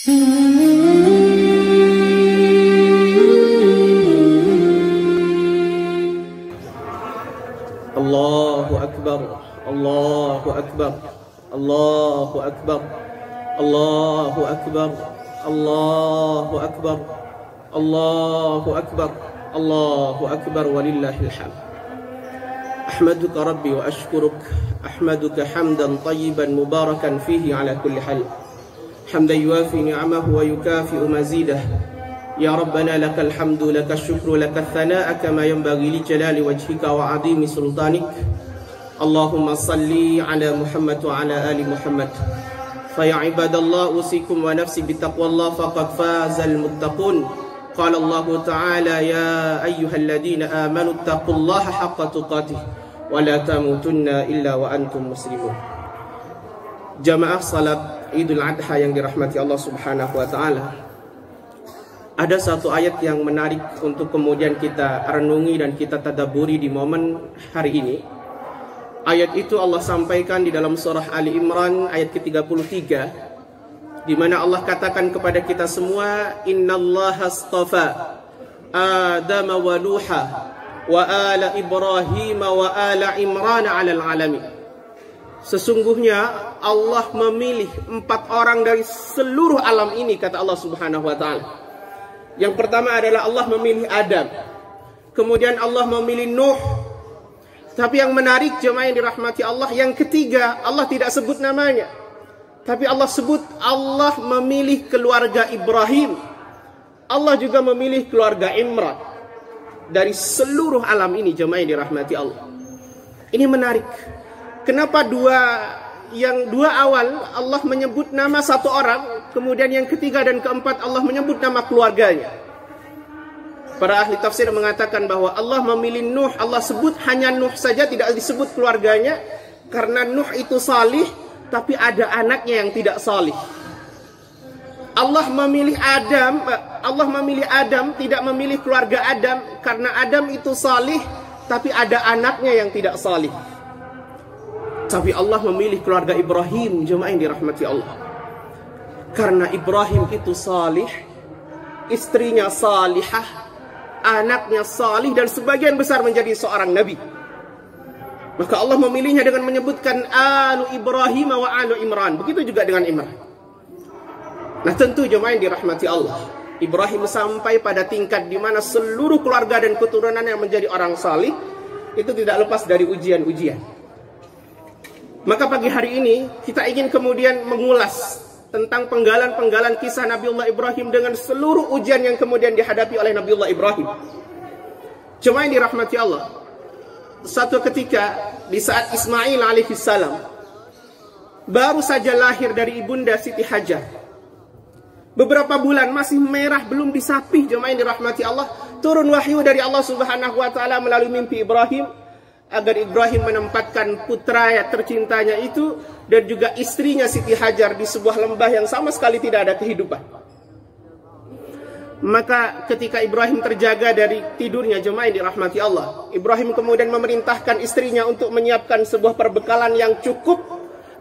Allahu Akbar, Allahu Akbar, Allahu Akbar, Allahu Akbar, Allahu Akbar, Allahu Akbar, Allahu Akbar, walillahil hamd. Ahmaduka Rabbi wa ashkuruk, ahmaduka hamdan tayyiban mubarakan fihi ala kulli hal, hamdan yuafi ni'amahu wa yukafi'u mazidah. Ya Rabbana lakal hamdu, lakal syukru, lakal thanaa kama yanbaghi li jalali wajhika wa azimi sultanik. Allahumma salli ala Muhammad wa ala ali Muhammad. Fa ya ibadallah usikum wa nafsi bitaqwallah faqad fazal muttaqun. Qala Allah ta'ala ya ayyuhalladhina amanu taqullaha haqqa tuqatih wa la tamutunna illa wa antum muslimun. Jamaah salat Idul Adha yang dirahmati Allah Subhanahu wa taala. Ada satu ayat yang menarik untuk kemudian kita renungi dan kita tadabburi di momen hari ini. Ayat itu Allah sampaikan di dalam surah Ali Imran ayat ke-33, di mana Allah katakan kepada kita semua, Innallaha astafa Adama wa Nuha wa ala Ibrahim wa ala Imran 'alal alamin. Sesungguhnya Allah memilih 4 orang dari seluruh alam ini, kata Allah Subhanahu wa taala. Yang pertama adalah Allah memilih Adam. Kemudian Allah memilih Nuh. Tapi yang menarik jemaah yang dirahmati Allah, yang ketiga Allah tidak sebut namanya. Tapi Allah sebut Allah memilih keluarga Ibrahim. Allah juga memilih keluarga Imran. Dari seluruh alam ini jemaah yang dirahmati Allah. Ini menarik. Kenapa yang dua awal Allah menyebut nama satu orang, kemudian yang ketiga dan keempat Allah menyebut nama keluarganya. Para ahli tafsir mengatakan bahwa Allah memilih Nuh, Allah sebut hanya Nuh saja, tidak disebut keluarganya, karena Nuh itu salih, tapi ada anaknya yang tidak salih. Allah memilih Adam, tidak memilih keluarga Adam, karena Adam itu salih, tapi ada anaknya yang tidak salih. Tapi Allah memilih keluarga Ibrahim, jemaah yang dirahmati Allah. Karena Ibrahim itu salih, istrinya salihah, anaknya salih, dan sebagian besar menjadi seorang nabi. Maka Allah memilihnya dengan menyebutkan Alu Ibrahim wa Alu Imran. Begitu juga dengan Imran. Nah tentu jemaah yang dirahmati Allah, Ibrahim sampai pada tingkat di mana seluruh keluarga dan keturunan yang menjadi orang salih itu tidak lepas dari ujian-ujian. Maka pagi hari ini kita ingin kemudian mengulas tentang penggalan-penggalan kisah Nabiullah Ibrahim dengan seluruh ujian yang kemudian dihadapi oleh Nabiullah Ibrahim. Cuma yang dirahmati Allah, satu ketika di saat Ismail alaihissalam baru saja lahir dari ibunda Siti Hajar, beberapa bulan masih merah, belum disapih, jemaah yang dirahmati Allah, turun wahyu dari Allah Subhanahu wa taala melalui mimpi Ibrahim agar Ibrahim menempatkan putra tercintanya itu dan juga istrinya Siti Hajar di sebuah lembah yang sama sekali tidak ada kehidupan. Maka ketika Ibrahim terjaga dari tidurnya, jemaah yang dirahmati Allah, Ibrahim kemudian memerintahkan istrinya untuk menyiapkan sebuah perbekalan yang cukup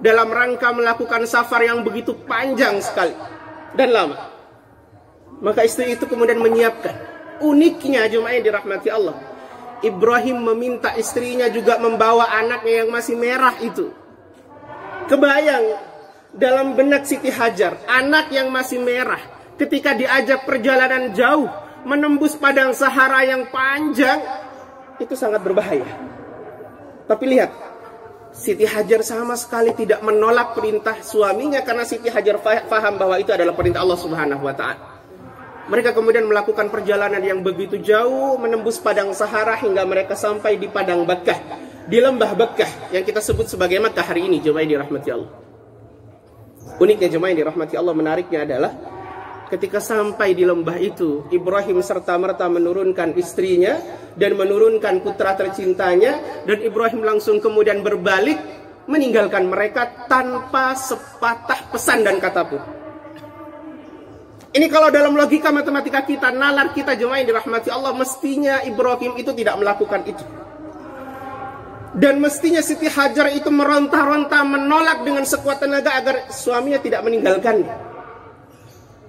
dalam rangka melakukan safar yang begitu panjang sekali dan lama. Maka istri itu kemudian menyiapkan. Uniknya jemaah yang dirahmati Allah, Ibrahim meminta istrinya juga membawa anaknya yang masih merah itu. Kebayang dalam benak Siti Hajar, anak yang masih merah ketika diajak perjalanan jauh menembus padang Sahara yang panjang, itu sangat berbahaya. Tapi lihat, Siti Hajar sama sekali tidak menolak perintah suaminya, karena Siti Hajar paham bahwa itu adalah perintah Allah Subhanahu wa taala. Mereka kemudian melakukan perjalanan yang begitu jauh, menembus padang Sahara hingga mereka sampai di padang Bakkah, di lembah Bakkah yang kita sebut sebagai Makkah hari ini, jemaah yang dirahmati Allah. Uniknya jemaah yang dirahmati Allah, menariknya adalah ketika sampai di lembah itu, Ibrahim serta-merta menurunkan istrinya dan menurunkan putra tercintanya, dan Ibrahim langsung kemudian berbalik meninggalkan mereka tanpa sepatah pesan dan kata pun. Ini kalau dalam logika matematika kita, nalar kita jemaah yang dirahmati Allah, mestinya Ibrahim itu tidak melakukan itu. Dan mestinya Siti Hajar itu meronta-ronta menolak dengan sekuat tenaga agar suaminya tidak meninggalkannya.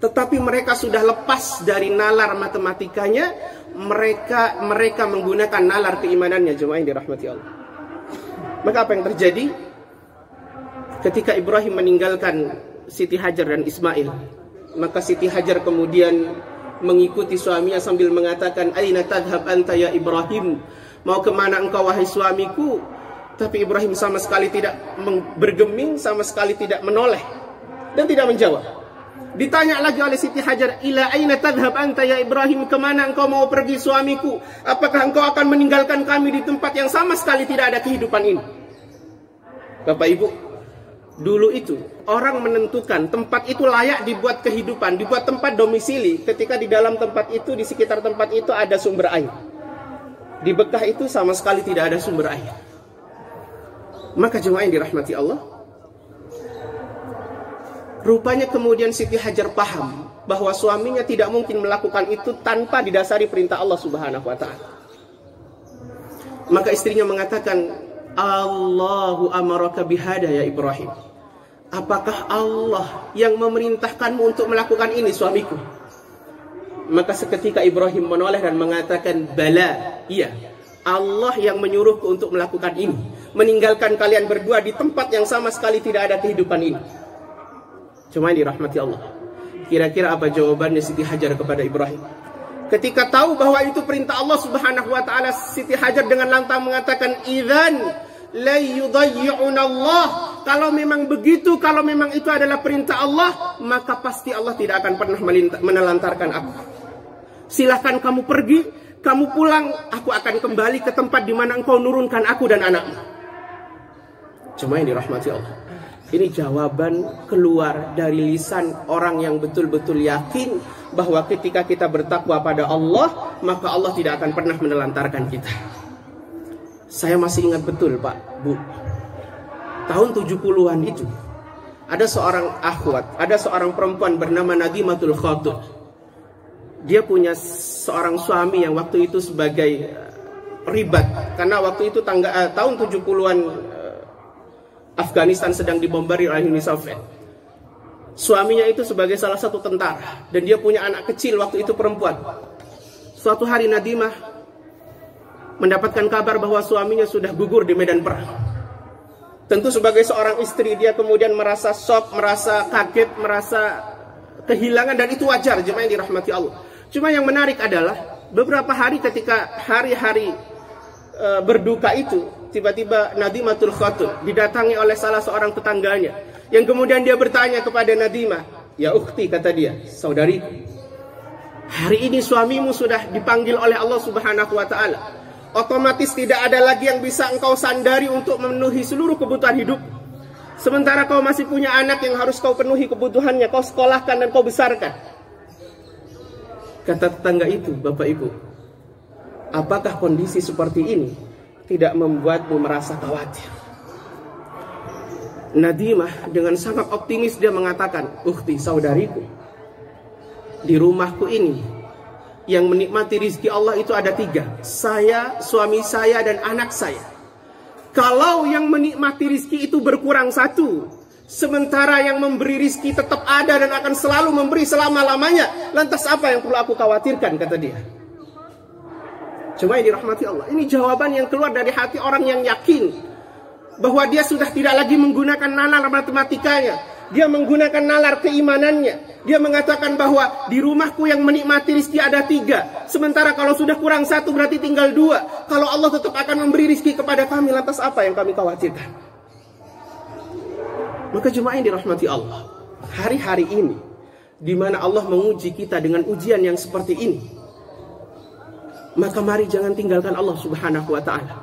tetapi mereka sudah lepas dari nalar matematikanya, mereka menggunakan nalar keimanannya. Jemaah yang dirahmati Allah. Maka apa yang terjadi ketika Ibrahim meninggalkan Siti Hajar dan Ismail? Maka Siti Hajar kemudian mengikuti suaminya sambil mengatakan, "Aina tadhhab anta ya Ibrahim?" Mau kemana engkau wahai suamiku? Tapi Ibrahim sama sekali tidak bergeming, sama sekali tidak menoleh dan tidak menjawab. Ditanya lagi oleh Siti Hajar, "Ila aina tadhhab anta ya Ibrahim?" Kemana engkau mau pergi suamiku? Apakah engkau akan meninggalkan kami di tempat yang sama sekali tidak ada kehidupan ini? Bapak Ibu, dulu itu orang menentukan tempat itu layak dibuat kehidupan, dibuat tempat domisili ketika di dalam tempat itu, di sekitar tempat itu ada sumber air. Di Bekah itu sama sekali tidak ada sumber air. Maka jemaah yang dirahmati Allah, rupanya kemudian Siti Hajar paham bahwa suaminya tidak mungkin melakukan itu tanpa didasari perintah Allah Subhanahu wa ta'ala. Maka istrinya mengatakan, "Allahu amaraka bihada ya Ibrahim." Apakah Allah yang memerintahkanmu untuk melakukan ini suamiku? Maka seketika Ibrahim menoleh dan mengatakan, "Bala, iya, Allah yang menyuruhku untuk melakukan ini, meninggalkan kalian berdua di tempat yang sama sekali tidak ada kehidupan ini." Cuma dirahmati Allah, kira-kira apa jawabannya Siti Hajar kepada Ibrahim? Ketika tahu bahwa itu perintah Allah Subhanahu wa ta'ala, Siti Hajar dengan lantang mengatakan, "Idzan la yudayyi'una Allah." Kalau memang begitu, kalau memang itu adalah perintah Allah, maka pasti Allah tidak akan pernah menelantarkan aku. Silahkan kamu pergi, kamu pulang, aku akan kembali ke tempat di mana engkau nurunkan aku dan anakmu. Cuma yang dirahmati Allah, ini jawaban keluar dari lisan orang yang betul-betul yakin bahwa ketika kita bertakwa pada Allah, maka Allah tidak akan pernah menelantarkan kita. Saya masih ingat betul Pak, Bu, tahun 70-an itu ada seorang akhwat, ada seorang perempuan bernama Nadimatul Khatun. Dia punya seorang suami yang waktu itu sebagai ribat, karena waktu itu tahun 70-an Afghanistan sedang dibombardir oleh Uni Soviet. Suaminya itu sebagai salah satu tentara, dan dia punya anak kecil waktu itu perempuan. Suatu hari Nadimah mendapatkan kabar bahwa suaminya sudah gugur di medan perang. Tentu sebagai seorang istri dia kemudian merasa shock, merasa kaget, merasa kehilangan, dan itu wajar jemaah yang dirahmati Allah. Cuma yang menarik adalah beberapa hari ketika hari-hari berduka itu, tiba-tiba Nadimatul Khatun didatangi oleh salah seorang tetangganya, yang kemudian dia bertanya kepada Nadimah, "Ya ukhti," kata dia, "saudariku, hari ini suamimu sudah dipanggil oleh Allah Subhanahu wa ta'ala. Otomatis tidak ada lagi yang bisa engkau sandari untuk memenuhi seluruh kebutuhan hidup. Sementara kau masih punya anak yang harus kau penuhi kebutuhannya, kau sekolahkan dan kau besarkan." Kata tetangga itu, "Bapak Ibu, apakah kondisi seperti ini tidak membuatmu merasa khawatir?" Nadimah dengan sangat optimis dia mengatakan, "Ukhti, saudariku, di rumahku ini yang menikmati rizki Allah itu ada 3. Saya, suami saya, dan anak saya. Kalau yang menikmati rizki itu berkurang 1, sementara yang memberi rizki tetap ada dan akan selalu memberi selama-lamanya, lantas apa yang perlu aku khawatirkan?" kata dia. Cuma yang dirahmati Allah, ini jawaban yang keluar dari hati orang yang yakin bahwa dia sudah tidak lagi menggunakan nalar matematikanya, dia menggunakan nalar keimanannya. Dia mengatakan bahwa di rumahku yang menikmati rizki ada 3, sementara kalau sudah kurang 1 berarti tinggal 2. Kalau Allah tetap akan memberi rizki kepada kami, lantas apa yang kami khawatirkan? Maka jemaah yang dirahmati Allah, hari-hari ini di mana Allah menguji kita dengan ujian yang seperti ini, maka mari jangan tinggalkan Allah Subhanahu wa ta'ala.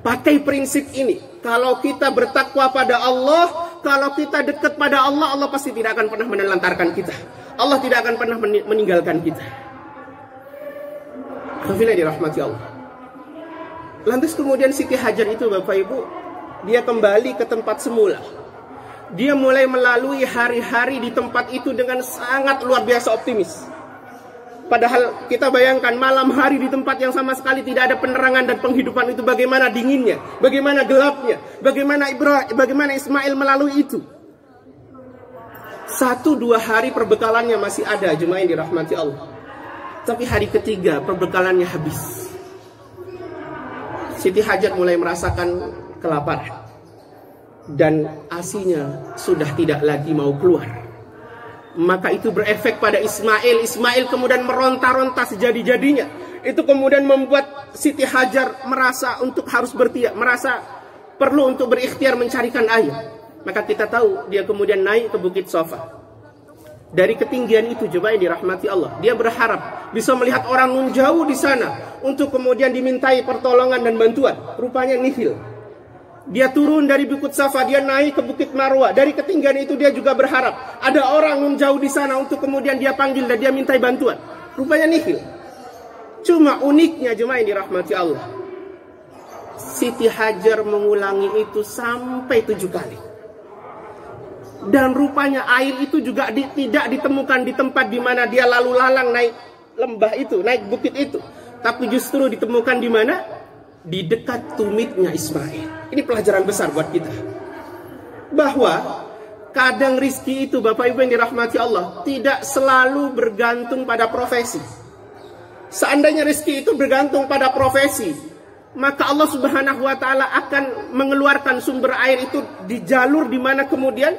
Pakai prinsip ini. Kalau kita bertakwa pada Allah, kalau kita dekat pada Allah, Allah pasti tidak akan pernah menelantarkan kita. Allah tidak akan pernah meninggalkan kita. Khafillah dirahmati Allah. Lantas kemudian Siti Hajar itu Bapak Ibu, dia kembali ke tempat semula. Dia mulai melalui hari-hari di tempat itu dengan sangat luar biasa optimis. Padahal kita bayangkan malam hari di tempat yang sama sekali tidak ada penerangan dan penghidupan itu bagaimana dinginnya, bagaimana gelapnya, bagaimana Ismail melalui itu. 1-2 hari perbekalannya masih ada, jemaah yang dirahmati Allah. Tapi hari ketiga perbekalannya habis. Siti Hajar mulai merasakan kelaparan. Dan ASInya sudah tidak lagi mau keluar. Maka itu berefek pada Ismail. Ismail kemudian meronta-ronta sejadi-jadinya. Itu kemudian membuat Siti Hajar merasa untuk harus bertiak, merasa perlu untuk berikhtiar mencarikan air. Maka kita tahu dia kemudian naik ke Bukit Safa. Dari ketinggian itu, jemaah yang dirahmati Allah, dia berharap bisa melihat orang nun jauh di sana untuk kemudian dimintai pertolongan dan bantuan. Rupanya nihil. Dia turun dari Bukit Safa, dia naik ke Bukit Marwah. Dari ketinggian itu dia juga berharap ada orang nun jauh di sana untuk kemudian dia panggil dan dia mintai bantuan. Rupanya nihil. Cuma uniknya, jemaah yang dirahmati Allah, Siti Hajar mengulangi itu sampai 7 kali. Dan rupanya air itu juga tidak ditemukan di tempat di mana dia lalu lalang naik lembah itu, naik bukit itu. Tapi justru ditemukan di mana? Di dekat tumitnya Ismail. Ini pelajaran besar buat kita. Bahwa kadang rizki itu, Bapak Ibu yang dirahmati Allah, tidak selalu bergantung pada profesi. Seandainya rizki itu bergantung pada profesi, maka Allah Subhanahu wa Ta'ala akan mengeluarkan sumber air itu di jalur di mana kemudian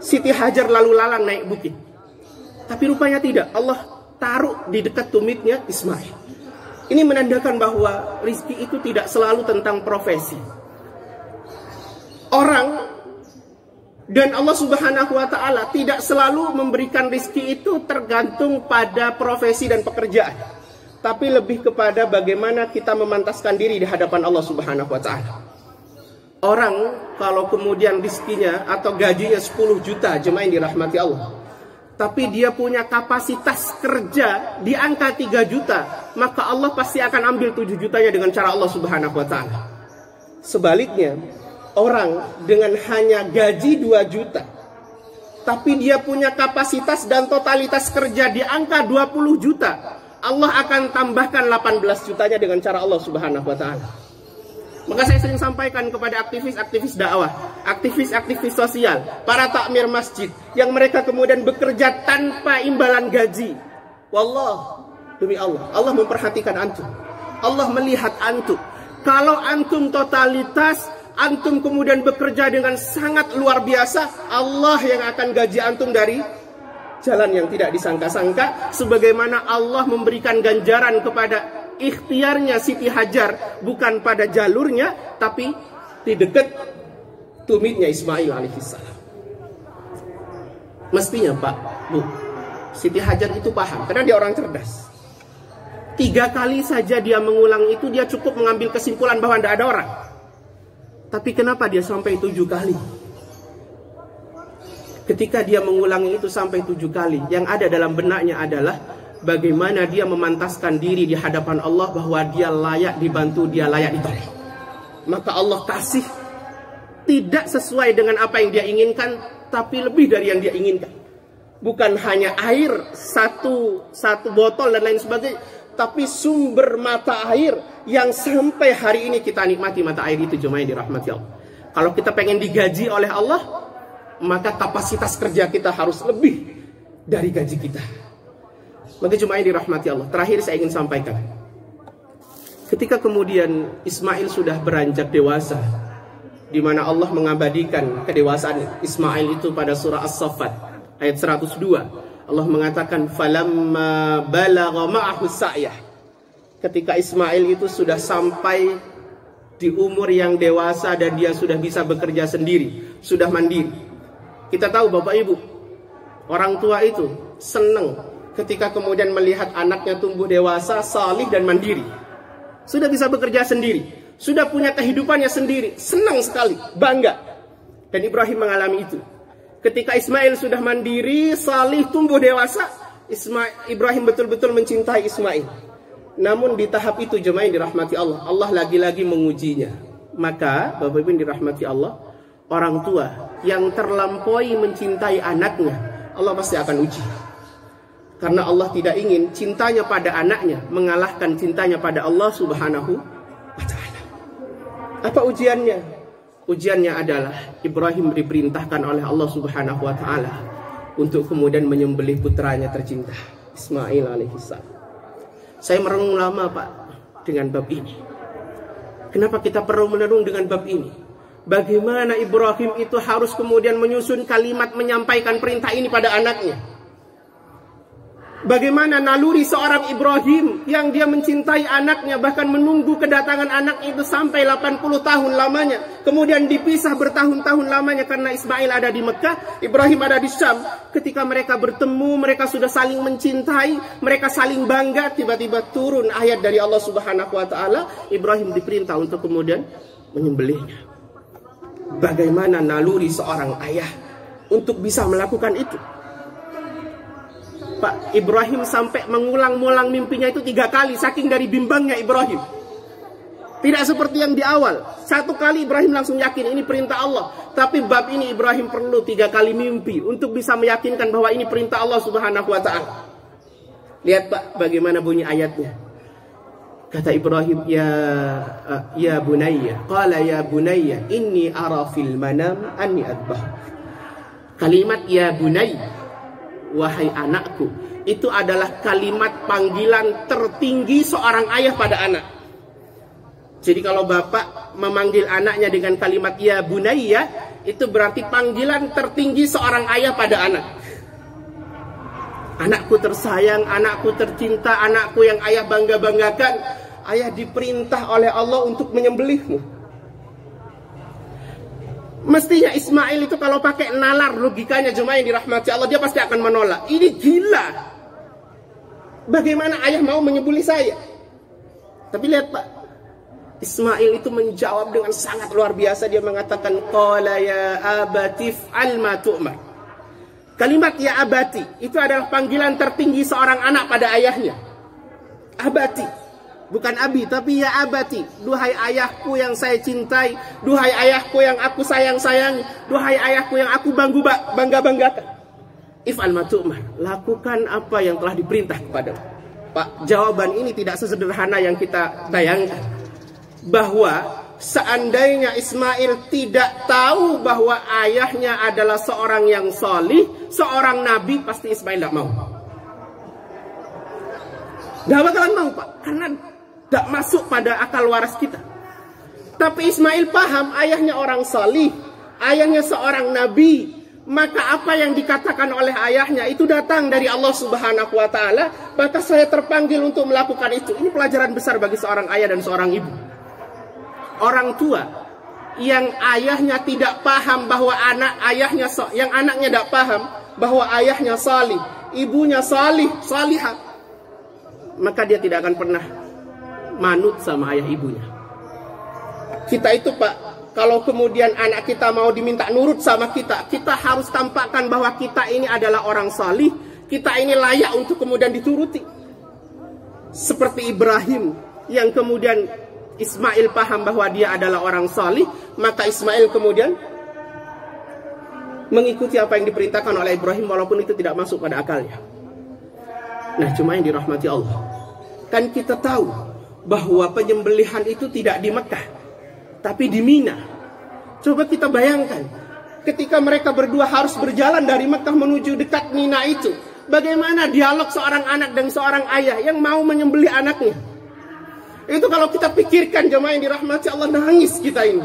Siti Hajar lalu lalang naik bukit. Tapi rupanya tidak. Allah taruh di dekat tumitnya Ismail. Ini menandakan bahwa rizki itu tidak selalu tentang profesi. Orang dan Allah Subhanahu wa Ta'ala tidak selalu memberikan rizki itu tergantung pada profesi dan pekerjaan. Tapi lebih kepada bagaimana kita memantaskan diri di hadapan Allah Subhanahu wa Ta'ala. Orang kalau kemudian rizkinya atau gajinya 10 juta, jemaah yang dirahmati Allah, tapi dia punya kapasitas kerja di angka 3 juta, maka Allah pasti akan ambil 7 jutanya dengan cara Allah Subhanahu wa Ta'ala. Sebaliknya, orang dengan hanya gaji 2 juta, tapi dia punya kapasitas dan totalitas kerja di angka 20 juta, Allah akan tambahkan 18 jutanya dengan cara Allah Subhanahu wa Ta'ala. Maka saya sering sampaikan kepada aktivis-aktivis dakwah, aktivis-aktivis sosial, para takmir masjid, yang mereka kemudian bekerja tanpa imbalan gaji. Wallah, demi Allah, Allah memperhatikan antum. Allah melihat antum. Kalau antum totalitas, antum kemudian bekerja dengan sangat luar biasa, Allah yang akan gaji antum dari jalan yang tidak disangka-sangka. Sebagaimana Allah memberikan ganjaran kepada ikhtiarnya Siti Hajar, bukan pada jalurnya, tapi di dekat tumitnya Ismail alaihissalam. Mestinya Pak, Bu, Siti Hajar itu paham, karena dia orang cerdas. 3 kali saja dia mengulang itu, dia cukup mengambil kesimpulan bahwa tidak ada orang. Tapi kenapa dia sampai 7 kali? Ketika dia mengulangi itu sampai 7 kali, yang ada dalam benaknya adalah bagaimana dia memantaskan diri di hadapan Allah bahwa dia layak dibantu, dia layak ditolong. Maka Allah kasih tidak sesuai dengan apa yang dia inginkan, tapi lebih dari yang dia inginkan. Bukan hanya air satu botol dan lain sebagainya, tapi sumber mata air yang sampai hari ini kita nikmati mata air itu, jemaah yang dirahmati Allah. Kalau kita pengen digaji oleh Allah, maka kapasitas kerja kita harus lebih dari gaji kita. Maka jemaah yang dirahmati Allah, terakhir saya ingin sampaikan, ketika kemudian Ismail sudah beranjak dewasa, di mana Allah mengabadikan kedewasaan Ismail itu pada surah As-Saffat ayat 102. Allah mengatakan, falamma balagha ma'ahu sa'yah. Ketika Ismail itu sudah sampai di umur yang dewasa dan dia sudah bisa bekerja sendiri, sudah mandiri. Kita tahu Bapak Ibu, orang tua itu senang ketika kemudian melihat anaknya tumbuh dewasa, salih dan mandiri. Sudah bisa bekerja sendiri, sudah punya kehidupannya sendiri, senang sekali, bangga. Dan Ibrahim mengalami itu. Ketika Ismail sudah mandiri, salih, tumbuh dewasa, Ibrahim betul-betul mencintai Ismail. Namun di tahap itu, jemaah yang dirahmati Allah, Allah lagi-lagi mengujinya. Maka Bapak Ibu yang dirahmati Allah, orang tua yang terlampaui mencintai anaknya, Allah pasti akan uji. Karena Allah tidak ingin cintanya pada anaknya mengalahkan cintanya pada Allah Subhanahu wa Ta'ala. Apa ujiannya? Ujiannya adalah Ibrahim diperintahkan oleh Allah Subhanahu wa taala untuk kemudian menyembelih putranya tercinta Ismail alaihissalam. Saya merenung lama Pak dengan bab ini. Kenapa kita perlu merenung dengan bab ini? Bagaimana Ibrahim itu harus kemudian menyusun kalimat menyampaikan perintah ini pada anaknya? Bagaimana naluri seorang Ibrahim yang dia mencintai anaknya, bahkan menunggu kedatangan anak itu sampai 80 tahun lamanya. Kemudian dipisah bertahun-tahun lamanya karena Ismail ada di Mekah, Ibrahim ada di Syam. Ketika mereka bertemu, mereka sudah saling mencintai, mereka saling bangga. Tiba-tiba turun ayat dari Allah Subhanahu wa taala, Ibrahim diperintah untuk kemudian menyembelihnya. Bagaimana naluri seorang ayah untuk bisa melakukan itu? Pak, Ibrahim sampai mengulang-ulang mimpinya itu 3 kali, saking dari bimbangnya Ibrahim. Tidak seperti yang di awal. 1 kali Ibrahim langsung yakin ini perintah Allah. Tapi bab ini Ibrahim perlu 3 kali mimpi untuk bisa meyakinkan bahwa ini perintah Allah Subhanahu wa ta'ala. Lihat Pak, bagaimana bunyi ayatnya. Kata Ibrahim, ya bunayya, qala ya bunayya inni ara fil manam anni adbah. Kalimat ya bunayya, wahai anakku, itu adalah kalimat panggilan tertinggi seorang ayah pada anak. Jadi kalau bapak memanggil anaknya dengan kalimat ya bunayya, itu berarti panggilan tertinggi seorang ayah pada anak. Anakku tersayang, anakku tercinta, anakku yang ayah bangga-banggakan, ayah diperintah oleh Allah untuk menyembelihmu. Mestinya Ismail itu kalau pakai nalar logikanya, jemaah yang dirahmati Allah, dia pasti akan menolak. Ini gila. Bagaimana ayah mau menyembelih saya? Tapi lihat Pak, Ismail itu menjawab dengan sangat luar biasa. Dia mengatakan, qala ya abati f'al ma tu'mar. Kalimat ya abati itu adalah panggilan tertinggi seorang anak pada ayahnya. Abati, bukan abi, tapi ya abati. Duhai ayahku yang saya cintai, duhai ayahku yang aku sayang-sayangi, duhai ayahku yang aku bangga-banggakan. If'al ma tu'mar, lakukan apa yang telah diperintah kepadamu. Pak, jawaban ini tidak sesederhana yang kita bayangkan. Bahwa seandainya Ismail tidak tahu bahwa ayahnya adalah seorang yang salih, seorang nabi, pasti Ismail tidak mau. Tidak bakalan mau Pak, karena tidak masuk pada akal waras kita. Tapi Ismail paham ayahnya orang salih, ayahnya seorang nabi, maka apa yang dikatakan oleh ayahnya itu datang dari Allah Subhanahu wa ta'ala, maka saya terpanggil untuk melakukan itu. Ini pelajaran besar bagi seorang ayah dan seorang ibu. Orang tua yang ayahnya tidak paham bahwa anaknya tidak paham bahwa ayahnya salih, ibunya salihah, maka dia tidak akan pernah manut sama ayah ibunya. Kita itu Pak, kalau kemudian anak kita mau diminta nurut sama kita, kita harus tampakkan bahwa kita ini adalah orang salih, kita ini layak untuk kemudian dituruti. Seperti Ibrahim yang kemudian Ismail paham bahwa dia adalah orang salih, maka Ismail kemudian mengikuti apa yang diperintahkan oleh Ibrahim walaupun itu tidak masuk pada akalnya. Nah, cuma yang dirahmati Allah, kan kita tahu bahwa penyembelihan itu tidak di Mekah, tapi di Mina. Coba kita bayangkan, ketika mereka berdua harus berjalan dari Mekah menuju dekat Mina itu, bagaimana dialog seorang anak dan seorang ayah yang mau menyembelih anaknya. Itu kalau kita pikirkan, jemaah yang dirahmati Allah, nangis kita ini.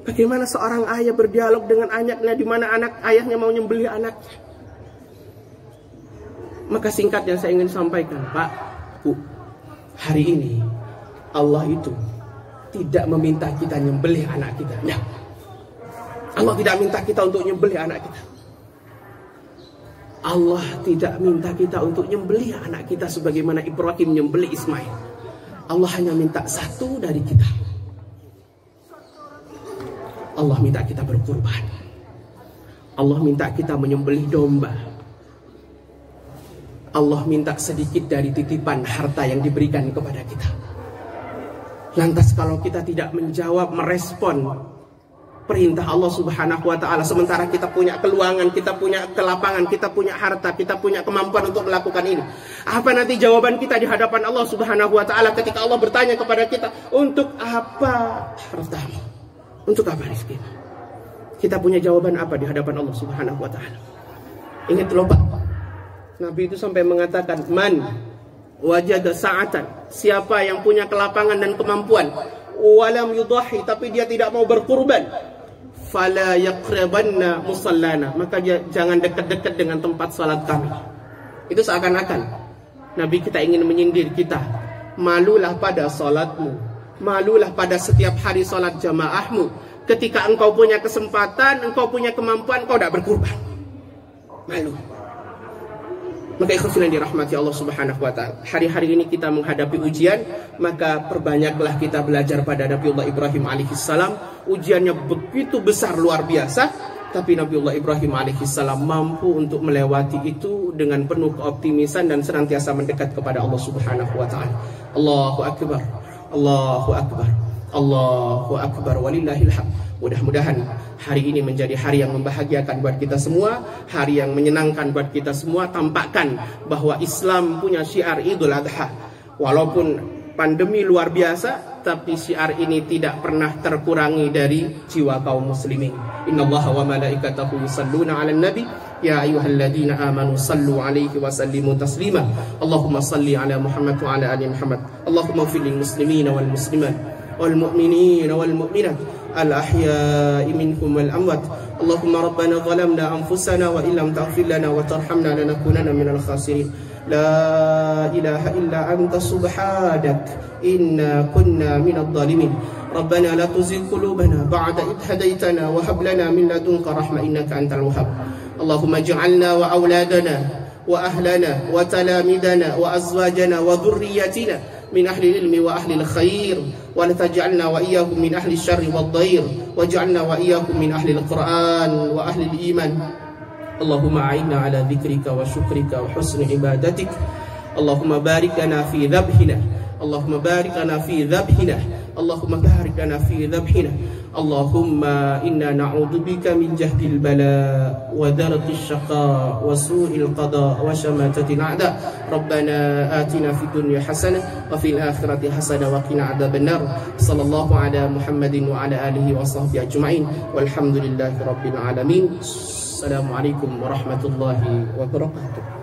Bagaimana seorang ayah berdialog dengan anaknya, di mana ayahnya mau menyembelih anaknya. Maka singkat yang saya ingin sampaikan, Pak, Bu, hari ini Allah itu tidak meminta kita menyembelih anak kita. Nah, Allah tidak minta kita untuk menyembelih anak kita. Allah tidak minta kita untuk menyembelih anak kita sebagaimana Ibrahim menyembelih Ismail. Allah hanya minta satu dari kita. Allah minta kita berkurban. Allah minta kita menyembelih domba. Allah minta sedikit dari titipan harta yang diberikan kepada kita. Lantas kalau kita tidak menjawab, merespon perintah Allah Subhanahu wa ta'ala, sementara kita punya keluangan, kita punya kelapangan, kita punya harta, kita punya kemampuan untuk melakukan ini, apa nanti jawaban kita di hadapan Allah Subhanahu wa ta'ala ketika Allah bertanya kepada kita, untuk apa hartamu? Untuk apa rizki? Kita punya jawaban apa di hadapan Allah Subhanahu wa ta'ala? Ingat loh Pak, Nabi itu sampai mengatakan, man wajada sa'atan, siapa yang punya kelapangan dan kemampuan, walam yudahi, tapi dia tidak mau berkurban, fala yaqrabanna musallana, maka jangan dekat-dekat dengan tempat salat kami. Itu seakan-akan Nabi kita ingin menyindir kita, malulah pada salatmu, malulah pada setiap hari salat jamaahmu. Ketika engkau punya kesempatan, engkau punya kemampuan, engkau tidak berkurban. Malu. Maka ikhwan yang dirahmati Allah Subhanahu wa ta'ala, hari-hari ini kita menghadapi ujian, maka perbanyaklah kita belajar pada Nabiullah Ibrahim alaihissalam. Ujiannya begitu besar, luar biasa, tapi Nabiullah Ibrahim alaihissalam mampu untuk melewati itu dengan penuh keoptimisan dan senantiasa mendekat kepada Allah Subhanahu wa ta'ala. Allahu akbar, Allahu akbar, Allahu akbar, walillahil hamd. Mudah-mudahan hari ini menjadi hari yang membahagiakan buat kita semua, hari yang menyenangkan buat kita semua. Tampakkan bahwa Islam punya syiar Idul Adha. Walaupun pandemi luar biasa, tapi syiar ini tidak pernah terkurangi dari jiwa kaum muslimin. Innallaha wa malaikatahu yusalluna 'alan nabi ya ayyuhalladzina amanu sallu 'alaihi wa sallimu taslima. Allahumma salli 'ala Muhammad wa 'ala ali Muhammad. Allahumma ighfir lil muslimina wal muslimat wal mu'minina wal mu'minat الأحياء منكم والأموات اللهم ربنا ظلمنا أنفسنا وإن لم تغفر لنا وترحمنا لنكونن من الخاسرين لا إله إلا أنت سبحانك إنا كنا من الظالمين ربنا لا تزغ قلوبنا بعد إذ هديتنا وهب لنا من لدنك رحمة إنك أنت الوهاب اللهم اجعلنا وأولادنا وأهلنا وتلاميذنا وأزواجنا وذريتنا من أهل العلم وأهل الخير ولا تجعلنا وإياهم من أهل الشر والضير واجعلنا وإياهم من أهل القرآن وأهل الإيمان اللهم أعنا على ذكرك وشكرك وحسن عبادتك اللهم بارك لنا في ذبحنا اللهم بارك لنا في ذبحنا اللهم بارك لنا في ذبحنا اللهم إنا نعوذ بك من جهد البلاء ودرك الشقاء وسوء القضاء وشماتة الأعداء ربنا آتنا في الدنيا حسنة وفي الآخرة حسنة وقنا عذاب النار صلى الله على محمد وعلى آله وصحبه أجمعين والحمد لله رب العالمين السلام عليكم ورحمة الله وبركاته.